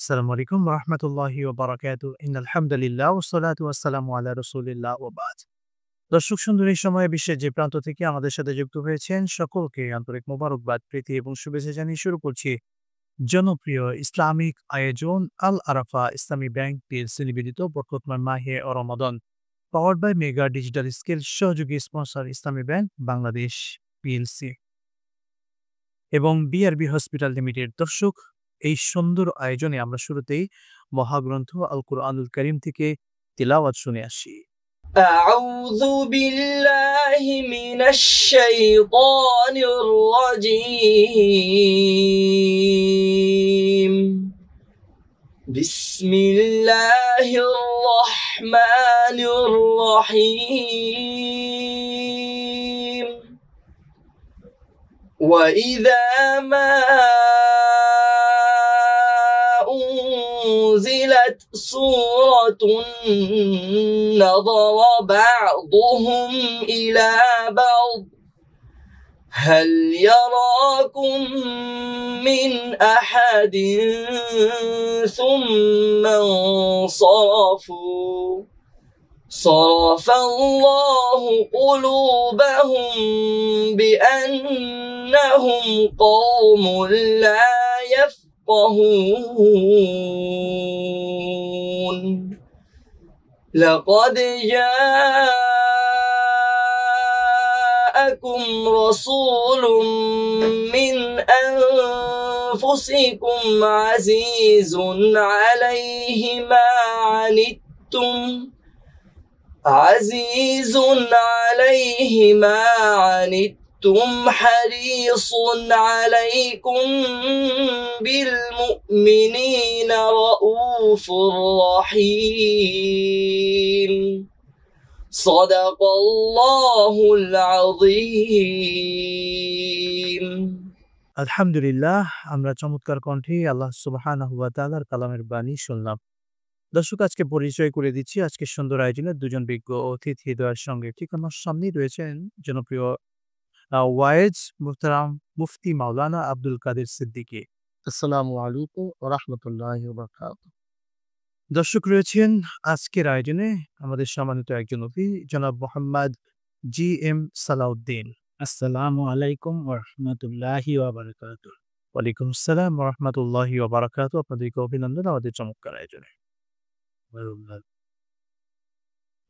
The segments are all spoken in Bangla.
আসসালামু আলাইকুম ওয়া রাহমাতুল্লাহি ওয়া বারাকাতুহু। ইন্নাল হামদালিল্লাহ ওয়াস সালাতু ওয়াস সালামু আলা রাসূলিল্লাহ ওয়া বা'দ। দর্শক সুন্দর এই সময়ে বিশ্বের যে প্রান্ত থেকে আমাদের সাথে যুক্ত হয়েছেন সকলকে আন্তরিক মোবারকবাদ, প্রীতি এবং শুভেচ্ছা জানিয়ে শুরু করছি জনপ্রিয় ইসলামিক আয়োজন আল আরাফা ইসলামী ব্যাংক পিএলসি নিবেদিত বরকতময় মাহে ও রমাদান, powered by Mega Digital Scale, সহযোগী sponsor Islami Bank Bangladesh PLC এবং বিআরবি হসপিটাল লিমিটেড। দর্শক, এই সুন্দর আয়োজনে আমরা শুরুতেই মহাগ্রন্থ আল কুরআনুল কারীম থেকে তিলাওয়াত শুনে আসি। أعوذ بالله من الشيطان الرجيم. بسم الله الرحمن الرحيم. وإذا ما أنزلت سورة نظر بعضهم إلى بعض هل يراكم من أحد ثم انصرفوا صرف الله قلوبهم بأنهم قوم لا يفقهون. لقد جاءكم رسول من أنفسكم عزيز عليه ما عنتم حريص عليكم بالمؤمنين رؤوف رحيم. صدق الله العظيم. আলহামদুলিল্লাহ, আমরা চমৎকার কণ্ঠে আল্লাহ সুবহানাহু ওয়া তাআলার কালামের বাণী শুনলাম। দর্শক, আজকে পরিচয় করে দিচ্ছি আজকের সুন্দর আয়োজনের দুজন বিজ্ঞ অতিথি দ্বয়ের সঙ্গে। ঠিক আমার সামনেই রয়েছেন জনপ্রিয় ওয়াইজ মুহতারাম মুফতি মাওলানা আব্দুল কাদের সিদ্দিকী। আসসালামু আলাইকুম ওয়া রাহমাতুল্লাহি ওয়া বারাকাতুহু। দর্শক, রয়েছেন আজকের আয়োজনে আমাদের সম্মানিত একজন অতিথি জনাব মোহাম্মদ জি এম সালাউদ্দিন। আসসালামু আলাইকুম ওয়া রাহমাতুল্লাহি ওয়া বারাকাতুহু। ওয়ালাইকুম আসসালাম ওয়া রাহমাতুল্লাহি ওয়া বারাকাতুহু। আপনাদেরকে অভিনন্দন আমাদের চমৎকার আয়োজনে।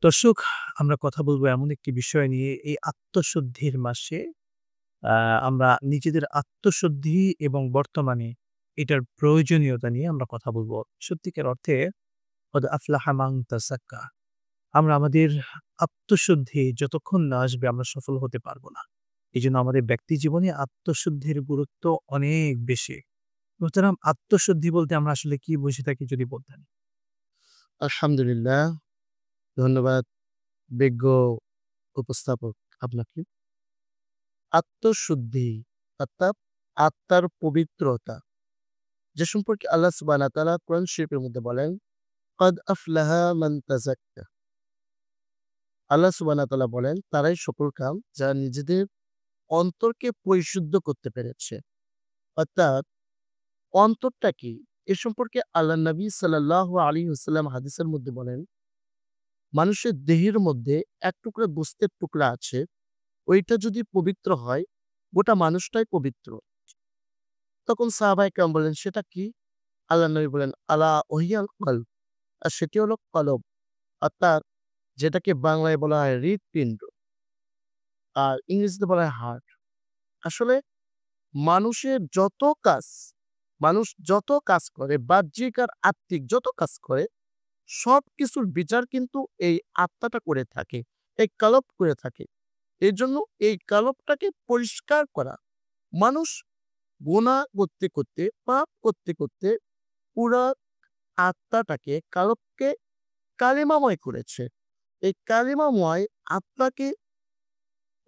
দর্শক, আমরা কথা বলবো এমন একটি বিষয় নিয়ে, এই আত্মশুদ্ধির মাসে আমরা নিজেদের আত্মশুদ্ধি এবং বর্তমানে এটার প্রয়োজনীয়তা নিয়ে আমরা কথা বলবো। সত্যিকার অর্থে কদ আফলাহা মান তাযাক্কা। আমরা আমাদের আত্মশুদ্ধি যতক্ষণ না আসবে আমরা সফল হতে পারবো না। এজন্য আমাদের ব্যক্তি জীবনে আত্মশুদ্ধির গুরুত্ব অনেক বেশি। সুতরাং আত্মশুদ্ধি বলতে আমরা আসলে কি বুঝে থাকি যদি বলতেন? আলহামদুলিল্লাহ, ধন্যবাদ বিজ্ঞ উপস্থাপক আপনাকে। আত্মশুদ্ধি অর্থাৎ আত্মার পবিত্রতা, যে সম্পর্কে আল্লাহ সুবহানাহু ওয়া তাআলা কোরআন শরীফের মধ্যে বলেন, কদ আফলাহা মান তাযাক্কা। আল্লাহ সুবহানাহু ওয়া তাআলা বলেন, তারাই সফল কাম যারা নিজেদের অন্তরকে পরিশুদ্ধ করতে পেরেছে। অর্থাৎ অন্তরটা কি, এ সম্পর্কে আল্লাহ নবী সাল্লাল্লাহু আলাইহি ওয়াসাল্লাম হাদিসের মধ্যে বলেন, মানুষের দেহের মধ্যে এক টুকরা গোস্তের টুকরা আছে, ওইটা যদি পবিত্র হয় গোটা মানুষটাই পবিত্র। তখন সাহাবায়ে কেরাম বলেন, সেটা কি? আল্লাহ নবী বলেন, আলা ওহিয়াল কলব, আর সেটি হলো কলব, অর্থাৎ যেটাকে বাংলায় বলা হয় হৃৎপিণ্ড আর ইংরেজিতে বলা হয় হার্ট। আসলে মানুষের মানুষ যত কাজ করে, বাহ্যিক আর আত্মিক যত কাজ করে, সব কিছুর বিচার কিন্তু এই আত্মাটা করে থাকে, এই কলব করে থাকে। এই জন্য এই কলবটাকে পরিষ্কার করা, মানুষ গুনাহ করতে করতে, পাপ করতে করতে পুরা আত্মাটাকে, কলবকে কালিমাময় করেছে। এই কালিমাময় আত্মাকে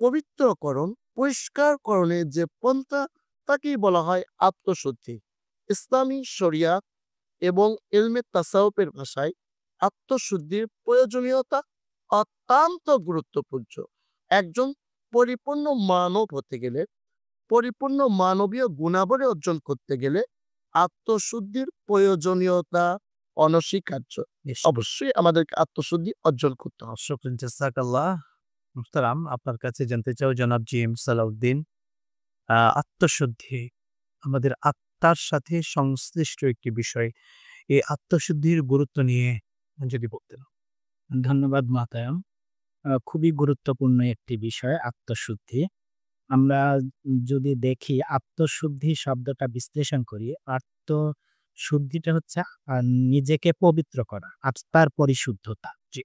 পবিত্রকরণ, পরিষ্কারকরণের যে পন্থা, তাকেই বলা হয় আত্মশুদ্ধি। ইসলামী শরিয়াত এবং ইলমে তাসাউফের ভাষায় আত্মশুদ্ধির প্রয়োজনীয়তা অত্যন্ত গুরুত্বপূর্ণ। একজন পরিপূর্ণ মানব হতে গেলে, পরিপূর্ণ মানবীয় গুণাবলী অর্জন করতে গেলে আত্মশুদ্ধির প্রয়োজনীয়তা অনস্বীকার্য। অবশ্যই আমাদেরকে আত্মশুদ্ধি অর্জন করতে হবে। শুকরান জাযাকাল্লাহ। মুহতারাম, আপনার কাছে জানতে চাও জনাব জিএম সালাউদ্দিন, আত্মশুদ্ধি আমাদের আত্মার সাথে সংশ্লিষ্ট একটি বিষয়। এই আত্মশুদ্ধির গুরুত্ব নিয়ে যদি বলতেন। ধন্যবাদ মাতায়াম। খুবই গুরুত্বপূর্ণ একটি বিষয় আত্মশুদ্ধি। আমরা যদি দেখি আত্মশুদ্ধি শব্দটা বিশ্লেষণ করি, আত্মশুদ্ধিটা হচ্ছে নিজেকে পবিত্র করা, আত্মার পরিশুদ্ধতা। জি।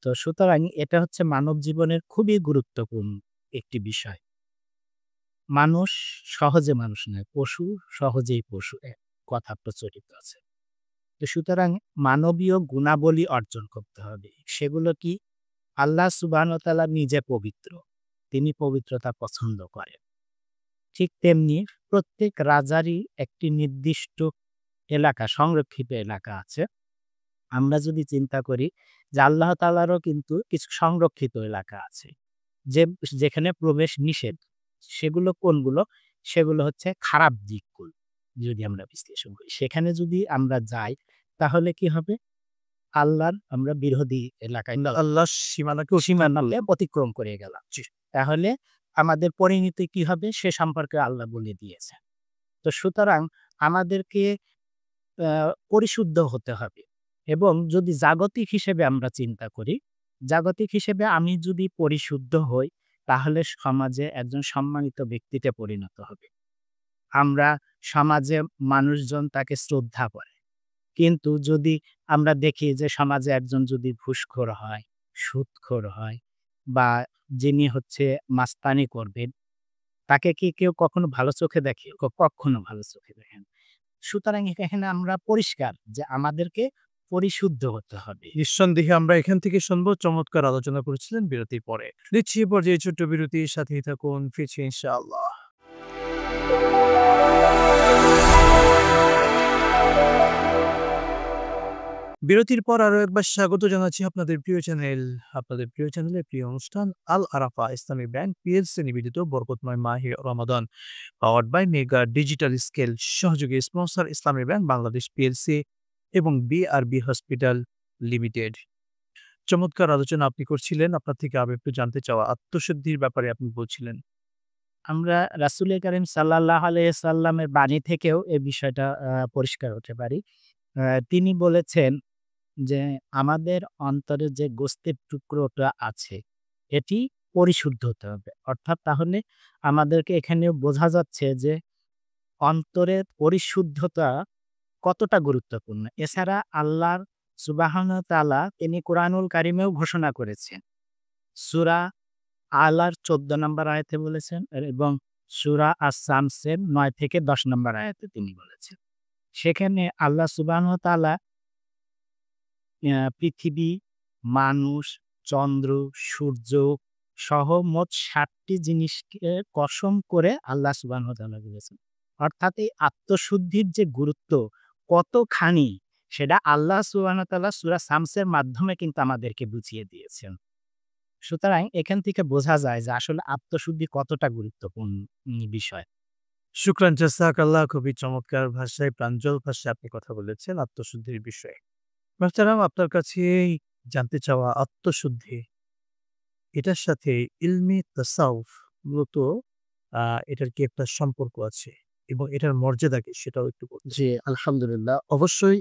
তো সুতরাং এটা হচ্ছে মানব জীবনের খুবই গুরুত্বপূর্ণ একটি বিষয়। মানুষ সহজে মানুষ নয়, পশু সহজেই পশু, কথা প্রচলিত আছে। তো সুতরাং মানবীয় গুণাবলী অর্জন করতে হবে। সেগুলো কি? আল্লাহ সুবহানাহু ওয়া তাআলা নিজে পবিত্র, তিনি পবিত্রতা পছন্দ করেন। ঠিক তেমনি প্রত্যেক রাজারই একটি নির্দিষ্ট এলাকা, সংরক্ষিত এলাকা আছে। আমরা যদি চিন্তা করি যে আল্লাহ তাআলারও কিন্তু কিছু সংরক্ষিত এলাকা আছে, যেখানে প্রবেশ নিষেধ। সেগুলো কোনগুলো? সেগুলো হচ্ছে খারাপ দিকগুলো। যদি আমরা বিশ্লেষণ করি, সেখানে যদি আমরা যাই তাহলে কি হবে? আল্লাহর আমরা বিরোধী এলাকায় আল্লাহর সীমানাকে সীমানাকে অতিক্রম করে গেলাম। তাহলে আমাদের পরিণতি কি হবে সে সম্পর্কে আল্লাহ বলে দিয়েছেন। তো সুতরাং আমাদেরকে পরিশুদ্ধ হতে হবে। এবং যদি জাগতিক হিসেবে আমরা চিন্তা করি, জাগতিক হিসেবে আমি যদি পরিশুদ্ধ হই তাহলে সমাজে একজন সম্মানিত ব্যক্তিতে পরিণত হবে। আমরা সমাজে মানুষজন তাকে শ্রদ্ধা করে। কিন্তু যদি আমরা দেখি যে সমাজে একজন যদি ঘুষখোর হয়, সুদখোর হয়, বা যিনি হচ্ছে মাস্তানি করবেন, তাকে কি কেউ কখনো ভালো চোখে দেখে? কখনো ভালো চোখে দেখেন। সুতরাং এখানে আমরা পরিষ্কার যে আমাদেরকে পরিশুদ্ধ হতে হবে। নিঃসন্দেহে আমরা এখান থেকে শুনবো। চমৎকার আলোচনা করেছিলেন বিরতির পরে। দিচ্ছি এ পর্যায়ে ছোট্ট বিরতির সাথেই থাকুন, ফিরছি ইনশাআল্লাহ। বিরতির পর আরো একবার স্বাগত জানাচ্ছি আপনাদের প্রিয় চ্যানেলের প্রিয় অনুষ্ঠান আল আরাফা ইসলামী ব্যাংক পিএলসি নিবেদিত বরকতময় মাহে রমাদান, powered by Mega Digital Scale, সহযোগী sponsor Islami Bank Bangladesh PLC এবং বিআরবি হসপিটাল লিমিটেড। চমৎকার আলোচনা আপনি করছিলেন। আপনার থেকে আরো একটু জানতে চাওয়া আত্মশুদ্ধির ব্যাপারে আপনি বলছিলেন। আমরা রাসূল কারীম সাল্লাল্লাহু আলাইহি সাল্লামের বাণী থেকেও এই বিষয়টা পরিষ্কার হতে পারি। তিনি বলেছেন যে আমাদের অন্তরে যে গোস্তের টুকরোটা আছে এটি পরিশুদ্ধ হতে হবে। অর্থাৎ তাহলে আমাদেরকে এখানেও বোঝা যাচ্ছে যে অন্তরের পরিশুদ্ধতা কতটা গুরুত্বপূর্ণ। এছাড়া আল্লাহর সুবহানাহু ওয়া তাআলা তিনি কুরআনুল কারীমেও ঘোষণা করেছেন। সূরা আলার ১৪ নম্বর আয়াতে বলেছেন এবং সূরা আস-শামসের ৯ থেকে ১০ নম্বর আয়াতে তিনি বলেছেন। সেখানে আল্লাহ সুবহানাহু ওয়া তাআলা পৃথিবী, মানুষ, চন্দ্র, সূর্য সহ মোট ৭টি জিনিসকে কসম করে আল্লাহ সুবহানাহু ওয়া তাআলা বলেছেন। অর্থাৎ এই আত্মশুদ্ধির যে গুরুত্ব কতখানি সেটা আল্লাহ সুবহানাহু ওয়া তাআলা সূরা শামসের মাধ্যমে কিন্তু আমাদেরকে বুঝিয়ে দিয়েছেন। সুতরাং এখান থেকে বোঝা যায় যে আসলে আত্মশুদ্ধি কতটা গুরুত্বপূর্ণ বিষয়। শুকরান জাযাকাল্লাহ। খুবই চমৎকার ভাষায়, প্রাঞ্জল ভাষায় আপনি কথা বলেছেন আত্মশুদ্ধির বিষয়ে। মুহতারাম, আপনার কাছে জানতে চাওয়া আত্মশুদ্ধি, এটার সাথে ইলমে তাসাউফ মূলত এটার কি একটা সম্পর্ক আছে এবং এটার মর্যাদা কি সেটাও একটু বলুন। জি, আলহামদুলিল্লাহ। অবশ্যই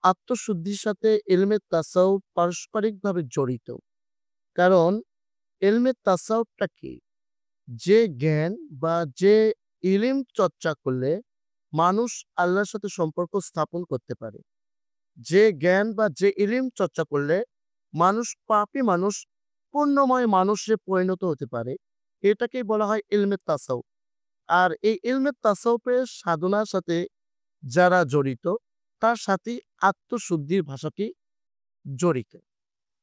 আত্মশুদ্ধির সাথে ইলমে তাসাউফ পারস্পরিকভাবে জড়িত। কারণ ইলমে তাসাউফটা কি? যে জ্ঞান বা যে ইলম চর্চা করলে মানুষ আল্লাহর সাথে সম্পর্ক স্থাপন করতে পারে। যে জ্ঞান বা যে ইলম চর্চা করলে পাপী মানুষ পুণ্যময় মানুষে পরিণত হতে পারে, এটাকেই বলা হয় ইলমে তাসাউফ। আর এই ইলমে তাসাউফের সাধনার সাথে যারা জড়িত তার সাথে আত্মশুদ্ধির ভাষাটি জড়িত।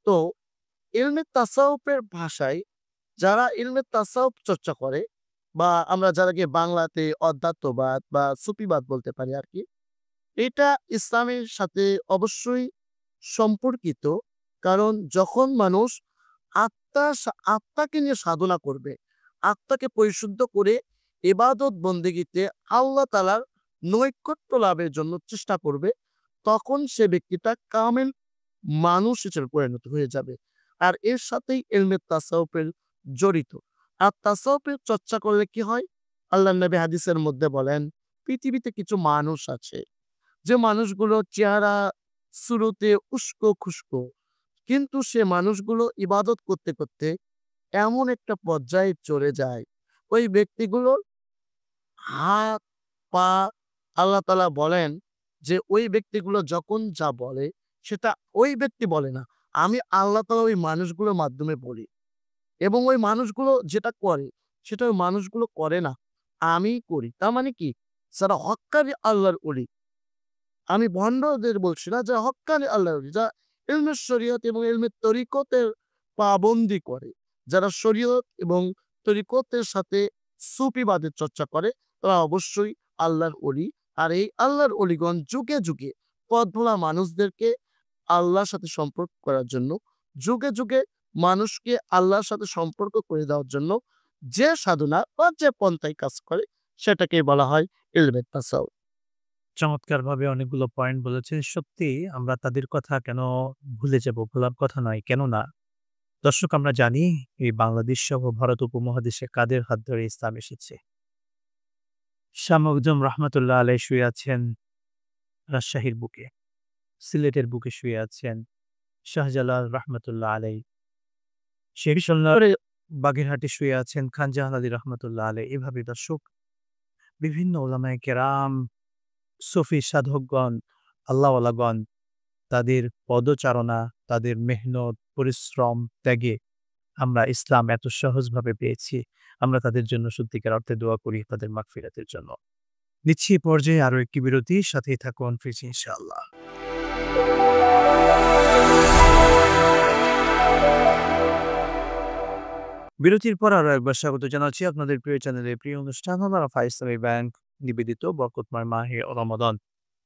তো ইলমে তাসাউফের ভাষায় যারা ইলমে তাসাউফ চর্চা করে, বা আমরা যারাকে বাংলাতে অধ্যাত্মবাদ বা সুফিবাদ বলতে পারি আর কি, এটা ইসলামের সাথে অবশ্যই সম্পর্কিত। কারণ যখন মানুষ আত্মাকে নিয়ে সাধনা করবে, আত্মাকে পরিশুদ্ধ করে ইবাদত বন্দেগীতে আল্লাহ তাআলার নৈকট্য লাভের জন্য চেষ্টা করবে, তখন সে ব্যক্তিটা কামেল মানুষ হিসেবে পরিণত হয়ে যাবে। আর এর সাথেই ইলমে তাসাউফের জড়িত। আর তাসাউফের চর্চা করলে কি হয়? আল্লাহ নবী হাদিসের মধ্যে বলেন, পৃথিবীতে কিছু মানুষ আছে যে মানুষগুলো চেহারা শুরুতে উস্কো খুস্কো, কিন্তু সে মানুষগুলো ইবাদত করতে করতে এমন একটা পর্যায়ে চলে যায়, ওই ব্যক্তিগুলোর হাত পা, আল্লাহ তাআলা বলেন যে ওই ব্যক্তিগুলো যখন যা বলে সেটা ওই ব্যক্তি বলে না, আমি আল্লাহ তাআলা ওই মানুষগুলোর মাধ্যমে বলি। এবং ওই মানুষগুলো যেটা করে সেটা ওই মানুষগুলো করে না, আমিই করি। তার মানে কি? যারা হক্কানি আল্লাহর ওলি, আমি ভণ্ডদের বলছি না, যারা হক্কানি আল্লাহর ওলি, যারা ইলমে শরীয়ত এবং ইলমে তরিকতের পাবন্দি করে, যারা শরীয়ত এবং তরিকতের সাথে সুফিবাদের চর্চা করে, তারা অবশ্যই আল্লাহর ওলি। আর এই আল্লাহর ওলিগণ যুগে যুগে পথভোলা মানুষদেরকে আল্লাহর সাথে সম্পর্ক করার জন্য, যুগে যুগে মানুষকে আল্লাহর সাথে সম্পর্ক করে দেওয়ার জন্য যে সাধনা বা যে পন্থায় কাজ করে, সেটাকে বলা হয় ইলমে তাসাউফ। চমৎকারভাবে অনেকগুলো পয়েন্ট বলেছেন। সত্যি আমরা তাদের কথা কেন ভুলে যাব? ভোলার কথা নয়, কেননা দর্শক আমরা জানি এই বাংলাদেশ সহ ভারত উপমহাদেশে কাদের হাত ধরে ইসলাম এসেছে। শাহ মখদুম রহমাতুল্লাহ আলাইহি শুয়ে আছেন রাজশাহীর বুকে, সিলেটের বুকে শুয়ে আছেন শাহজালাল রহমাতুল্লাহ আলাইহি, শেরশাল্লার বাগেরহাটে শুয়ে আছেন খান জাহান আলী রহমাতুল্লাহ আলাইহি। এভাবে দর্শক বিভিন্ন ওলামায়ে কেরাম, সুফি সাধকগণ, আল্লাহওয়ালাগণ তাদের পদচারণা, তাদের মেহনত, পরিশ্রম, ত্যাগে আমরা ইসলাম এত সহজভাবে পেয়েছি। আমরা তাদের জন্য সত্যিকার অর্থে দোয়া করি তাদের মাগফিরাতের জন্য। নিচ্ছি এ পর্যায়ে আরো একটি বিরতি, সাথেই থাকুন, ফিরছি ইনশাআল্লাহ। বিরতির পর আরো একবার স্বাগত জানাচ্ছি আপনাদের প্রিয় চ্যানেলের প্রিয় অনুষ্ঠান আল-ওয়াফা ইসলামী ব্যাংক নিবেদিত বরকতময় মাহে রমাদান,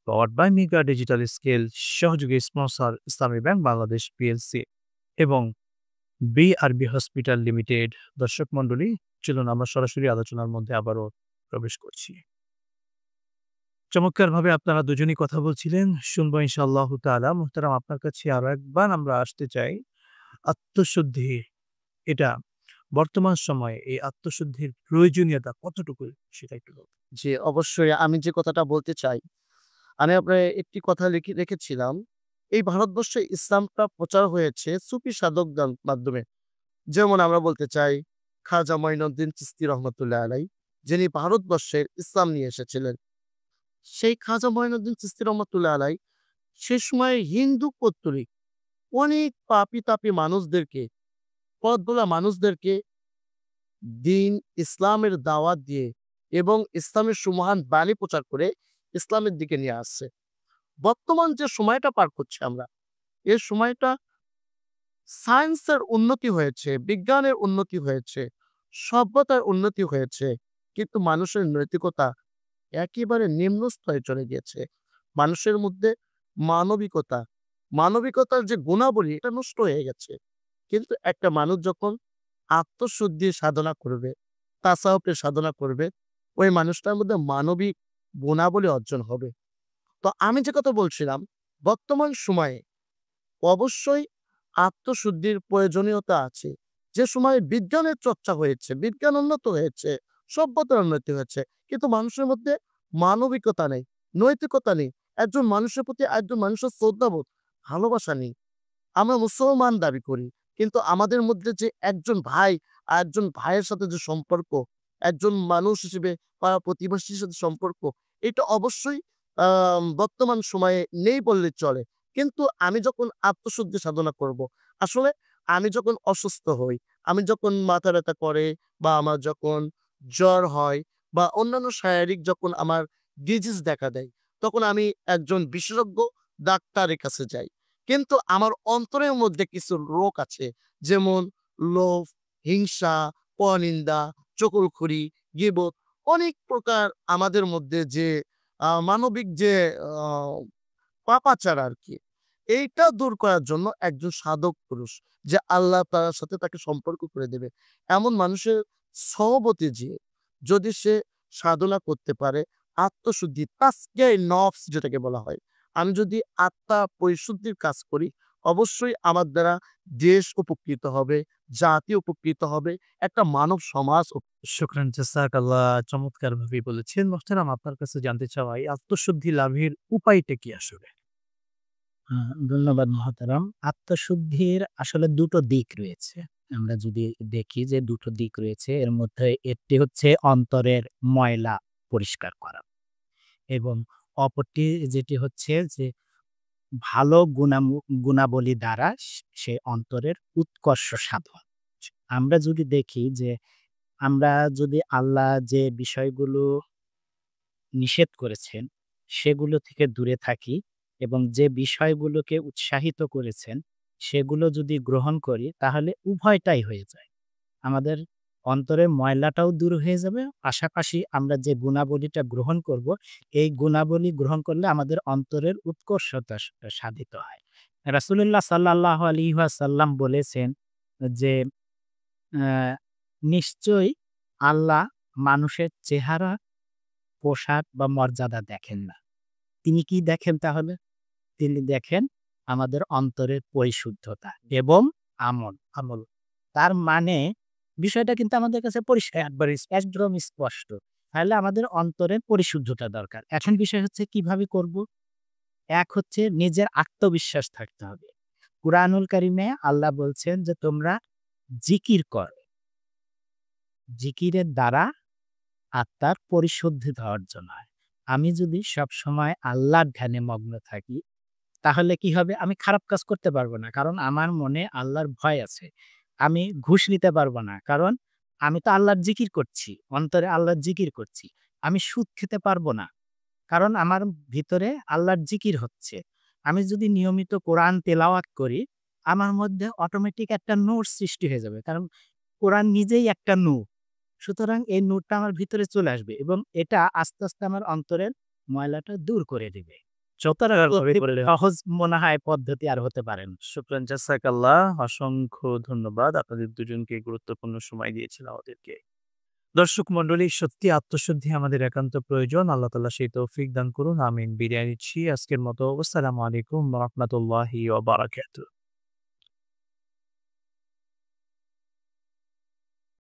powered by Mega Digital Scale, সহযোগী sponsor Islami Bank Bangladesh PLC এবং বিআরবি হসপিটাল লিমিটেড। দর্শক মন্ডলী, চলুন আমরা সরাসরি আলোচনার মধ্যে আবারও প্রবেশ করছি। চমৎকারভাবে আপনারা দুজনই কথা বলছিলেন, শুনবো ইনশাআল্লাহ তাআলা। মুহতারাম, আপনার কাছে আরো একবার আমরা আসতে চাই। আত্মশুদ্ধি, এটা বর্তমান সময়ে এই আত্মশুদ্ধির প্রয়োজনীয়তা কতটুকু সেটা একটু বলুন। জি, অবশ্যই আমি যে কথাটা বলতে চাই, আমি আপনার একটি কথা রেখেছিলাম। এই ভারতবর্ষে ইসলামটা প্রচার হয়েছে সুফি সাধকদের মাধ্যমে। যেমন আমরা বলতে চাই খাজা মঈনুদ্দিন চিশতি রহমতুল্লাহ আলাইহি, যিনি ভারতবর্ষের ইসলাম নিয়ে এসেছিলেন। সেই খাজা মঈনুদ্দিন চিশতি রহমতুল্লাহ আলাইহি সে সময় হিন্দু কর্তৃক অনেক পাপী তাপী মানুষদেরকে, পথভোলা মানুষদেরকে দিন ইসলামের দাওয়াত দিয়ে এবং ইসলামের সুমহান বাণী প্রচার করে ইসলামের দিকে নিয়ে আসছে। বর্তমান যে সময়টা পার করছি আমরা, এই সময়টা সায়েন্সের উন্নতি হয়েছে, বিজ্ঞানের উন্নতি হয়েছে, সভ্যতার উন্নতি হয়েছে, কিন্তু মানুষের নৈতিকতা একেবারে নিম্ন স্তরে চলে গিয়েছে। মানুষের মধ্যে মানবিকতা, মানবিকতার যে গুণাবলী, এটা নষ্ট হয়ে গেছে। কিন্তু একটা মানুষ যখন আত্মশুদ্ধির সাধনা করবে, তাসাউফের সাধনা করবে, ওই মানুষটার মধ্যে মানবিক গুণাবলী অর্জন হবে। তো আমি যে কথা বলছিলাম, বর্তমান সময়ে অবশ্যই আত্মশুদ্ধির প্রয়োজনীয়তা আছে। যে সময়ে বিজ্ঞানের চর্চা হয়েছে, বিজ্ঞান উন্নত হয়েছে, সভ্যতার উন্নতি হয়েছে, কিন্তু মানুষের মধ্যে মানবিকতা নেই, নৈতিকতা নেই, একজন মানুষের প্রতি একজন মানুষের শ্রদ্ধাবোধ, ভালোবাসা নেই। আমরা মুসলমান দাবি করি, কিন্তু আমাদের মধ্যে যে একজন ভাই আর একজন ভাইয়ের সাথে যে সম্পর্ক, একজন মানুষ হিসেবে বা প্রতিবেশীর সাথে সম্পর্ক, এটা অবশ্যই বর্তমান সময়ে নেই বললে চলে। কিন্তু আমি যখন আত্মশুদ্ধি সাধনা করব, আসলে আমি যখন অসুস্থ হই, আমি যখন মাথা ব্যথা করে বা আমার যখন জ্বর হয় বা অন্যান্য শারীরিক যখন আমার ডিজিজ দেখা দেয়, তখন আমি একজন বিশেষজ্ঞ ডাক্তারের কাছে যাই। কিন্তু আমার অন্তরের মধ্যে কিছু রোগ আছে, যেমন লোভ, হিংসা, পরনিন্দা, চগলখড়ি, গীবত, অনেক প্রকার আমাদের মধ্যে যে মানবিক যে পাপাচার আর কি, এইটা দূর করার জন্য একজন সাধক পুরুষ, যে আল্লাহ তাআলার সাথে তাকে সম্পর্ক করে দেবে, এমন মানুষের সহবতে যে যদি সে সাধনা করতে পারে, আত্মশুদ্ধি, তাজকিয়ায়ে নফস যেটাকে বলা হয়। আমি যদি আত্মা পরিশুদ্ধির কাজ করি, অবশ্যই আমার দ্বারা দেশ উপকৃত হবে, জাতি উপকৃত হবে, একটা মানব সমাজ শুকরান জাযাকাল্লাহ, চমৎকারভাবে বলেছেন। মোহতারাম, আপনার কাছে জানতে চাওয়া এই আত্মশুদ্ধি লাভের উপায়টা কি আসলে? ধন্যবাদ মহতারাম। আত্মশুদ্ধির আসলে দুটো দিক রয়েছে। আমরা যদি দেখি যে দুটো দিক রয়েছে, এর মধ্যে একটি হচ্ছে অন্তরের ময়লা পরিষ্কার করা এবং অপরটি যেটি হচ্ছে যে ভালো গুণাবলী দ্বারা সে অন্তরের উৎকর্ষ সাধন। আমরা যদি দেখি যে আমরা যদি আল্লাহ যে বিষয়গুলো নিষেধ করেছেন সেগুলো থেকে দূরে থাকি এবং যে বিষয়গুলোকে উৎসাহিত করেছেন সেগুলো যদি গ্রহণ করি, তাহলে উভয়টাই হয়ে যায়। আমাদের অন্তরের ময়লাটাও দূর হয়ে যাবে, পাশাপাশি আমরা যে গুণাবলীটা গ্রহণ করব, এই গুণাবলী গ্রহণ করলে আমাদের অন্তরের উৎকর্ষতা সাধিত হয়। রাসূলুল্লাহ সাল্লাল্লাহু আলাইহি ওয়াসাল্লাম বলেছেন যে নিশ্চয়ই আল্লাহ মানুষের চেহারা, পোশাক বা মর্যাদা দেখেন না। তিনি কি দেখেন তাহলে? তিনি দেখেন আমাদের অন্তরের পরিশুদ্ধতা এবং আমল। তার মানে বিষয়টা কিন্তু আমাদের কাছে পরিষ্কার, একদম স্পষ্ট। তাহলে আমাদের অন্তরের পরিশুদ্ধতা দরকার। এখন বিষয় হচ্ছে কিভাবে করব? এক হচ্ছে নিজের আত্মবিশ্বাস থাকতে হবে। কুরআনুল কারীমে আল্লাহ বলছেন যে তোমরা জিকির করো। জিকিরের দ্বারা আত্মার পরিশুদ্ধতা অর্জন হয়। আমি যদি সবসময় আল্লাহর ধ্যানে মগ্ন থাকি, তাহলে কি হবে? আমি খারাপ কাজ করতে পারবো না। কারণ আমার মনে আল্লাহর ভয় আছে। আমি ঘুষ নিতে পারবো না। কারণ আমি তো আল্লাহর জিকির করছি। অন্তরে আল্লাহর জিকির করছি। আমি সুদ খেতে পারবো না। কারণ আমার ভিতরে আল্লাহর জিকির হচ্ছে। আমি যদি নিয়মিত কোরআন তেলাওয়াত করি, আমার মধ্যে অটোমেটিক একটা নূর সৃষ্টি হয়ে যাবে। কারণ কোরআন নিজেই একটা নূর। সুতরাং এই নূরটা আমার ভিতরে চলে আসবে এবং এটা আস্তে, আস্তে আমার অন্তরের ময়লাটা দূর করে দিবে। সহজ মনে হয় পদ্ধতি আর হতে পারে না। শুকরান জাযাকাল্লাহ, অসংখ্য ধন্যবাদ। আপনাদের দুজনকে গুরুত্বপূর্ণ সময় দিয়েছেন আমাদেরকে। দর্শক মণ্ডলী, সত্যি আত্মশুদ্ধি আমাদের একান্ত প্রয়োজন। আল্লাহ তাআলা সেই তৌফিক দান করুন। আমিন। বিদায় নিচ্ছি আজকের মতো। আসসালামু আলাইকুম ওয়া রাহমাতুল্লাহি ওয়া বারাকাতুহু।